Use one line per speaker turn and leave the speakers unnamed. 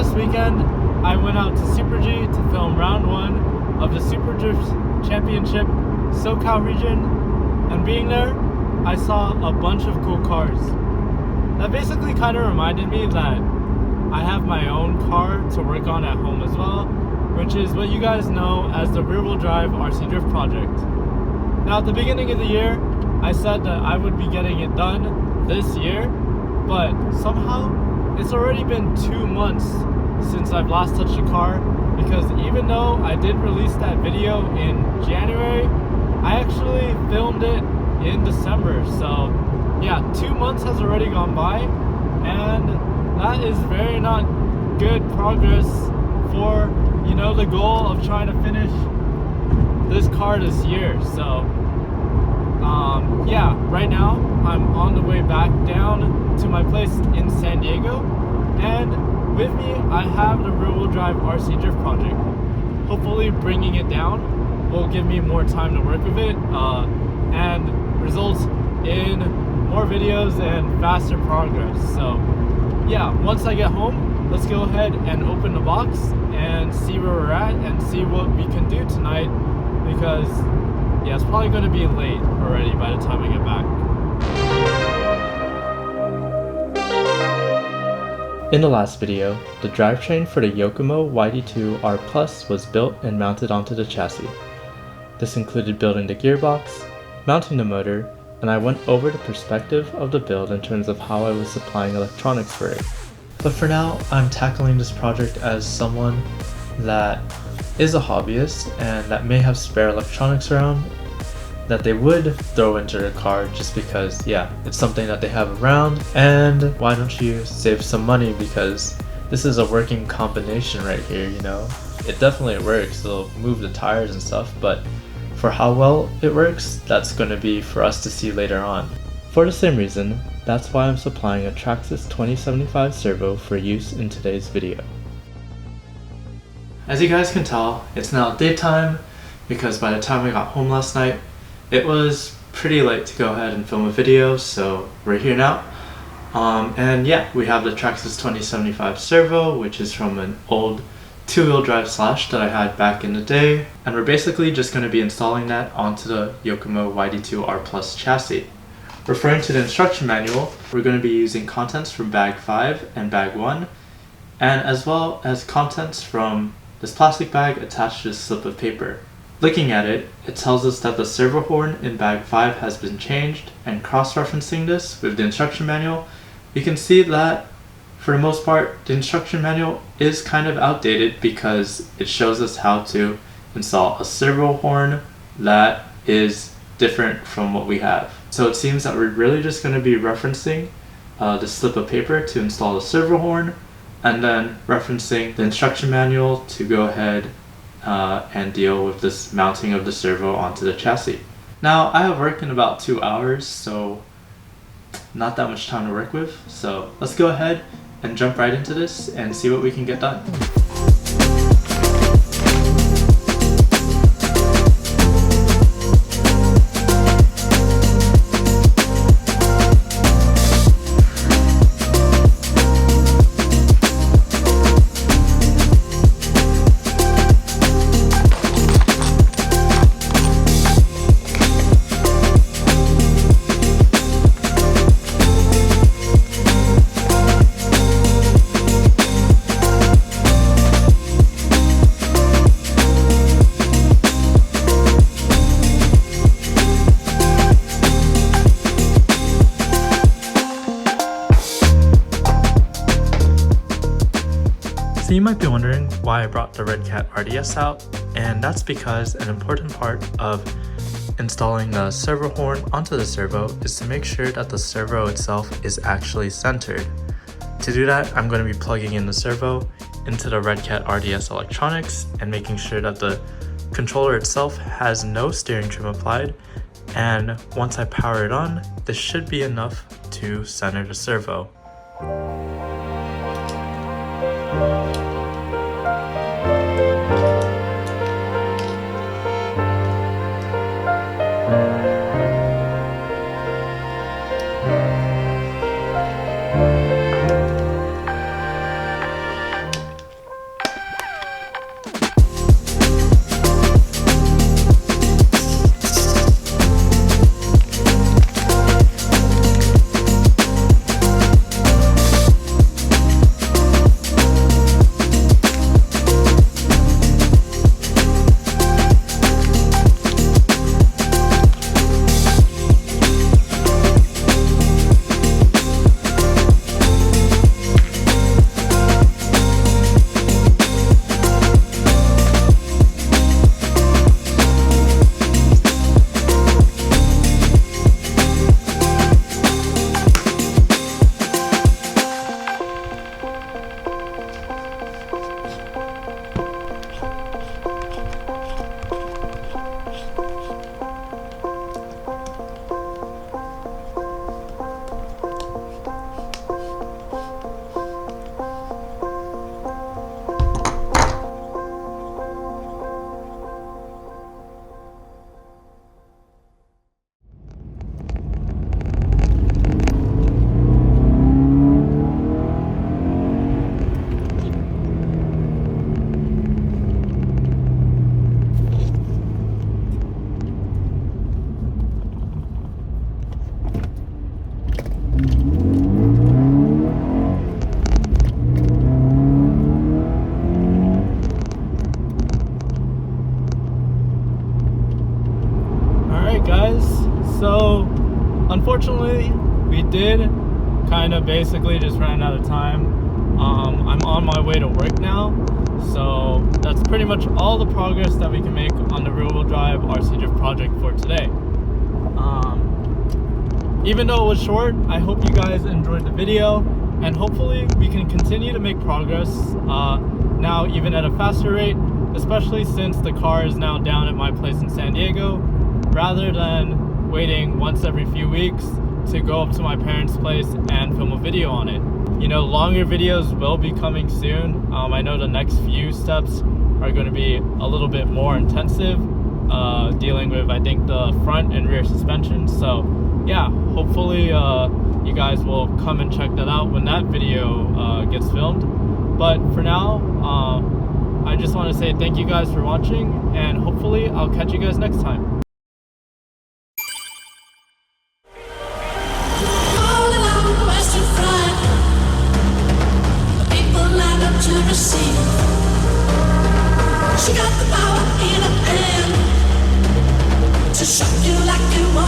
last weekend, I went out to Super G to film round 1 of the Super Drift Championship SoCal region, and being there, I saw a bunch of cool cars. That basically kind of reminded me that I have my own car to work on at home as well, which is what you guys know as the rear-wheel drive RC Drift project. Now at the beginning of the year, I said that I would be getting it done this year, but somehow it's already been 2 months since I've last touched a car, because even though I did release that video in January, I actually filmed it in December. So yeah, 2 months has already gone by, and that is very not good progress for, you know, the goal of trying to finish this car this year. So yeah, right now I'm on the way back down to my place in San Diego, and with me I have the rear-wheel drive RC Drift project. Hopefully bringing it down will give me more time to work with it and results in more videos and faster progress. So yeah, once I get home, let's go ahead and open the box and see where we're at and see what we can do tonight, because yeah, it's probably going to be late already by the time I get back. In the last video, the drivetrain for the Yokomo YD-2 R Plus was built and mounted onto the chassis. This included building the gearbox, mounting the motor, and I went over the perspective of the build in terms of how I was supplying electronics for it. But for now, I'm tackling this project as someone that is a hobbyist and that may have spare electronics around that they would throw into their car just because, yeah, it's something that they have around, and why don't you save some money, because this is a working combination right here, you know. It definitely works, it'll move the tires and stuff, but for how well it works, that's going to be for us to see later on. For the same reason, that's why I'm supplying a Traxxas 2075 servo for use in today's video. As you guys can tell, it's now daytime, because by the time I got home last night, it was pretty late to go ahead and film a video, so we're here now. And yeah, we have the Traxxas 2075 servo, which is from an old 2-wheel drive Slash that I had back in the day, and we're basically just going to be installing that onto the Yokomo YD-2 R Plus chassis. Referring to the instruction manual, we're going to be using contents from bag 5 and bag 1, and as well as contents from this plastic bag attached to this slip of paper. Looking at it, it tells us that the servo horn in bag 5 has been changed, and cross-referencing this with the instruction manual, you can see that for the most part the instruction manual is kind of outdated, because it shows us how to install a servo horn that is different from what we have. So it seems that we're really just going to be referencing the slip of paper to install the servo horn, and then referencing the instruction manual to go ahead and deal with this mounting of the servo onto the chassis. Now, I have work in about 2 hours, so not that much time to work with. So let's go ahead and jump right into this and see what we can get done. So you might be wondering why I brought the Red Cat RDS out, and that's because an important part of installing the servo horn onto the servo is to make sure that the servo itself is actually centered. To do that, I'm going to be plugging in the servo into the Red Cat RDS electronics and making sure that the controller itself has no steering trim applied, and once I power it on, this should be enough to center the servo. unfortunately, we did kind of basically just ran out of time. I'm on my way to work now, so that's pretty much all the progress that we can make on the rear-wheel drive RC drift project for today. Even though it was short, I hope you guys enjoyed the video, and hopefully we can continue to make progress now even at a faster rate, especially since the car is now down at my place in San Diego, rather than waiting once every few weeks to go up to my parents' place and film a video on it. You know, longer videos will be coming soon. I know the next few steps are going to be a little bit more intensive, dealing with, I think, the front and rear suspension. So yeah, hopefully you guys will come and check that out when that video gets filmed. But for now, I just want to say thank you guys for watching, and hopefully I'll catch you guys next time.
She got the power in her hand to shock you like you want.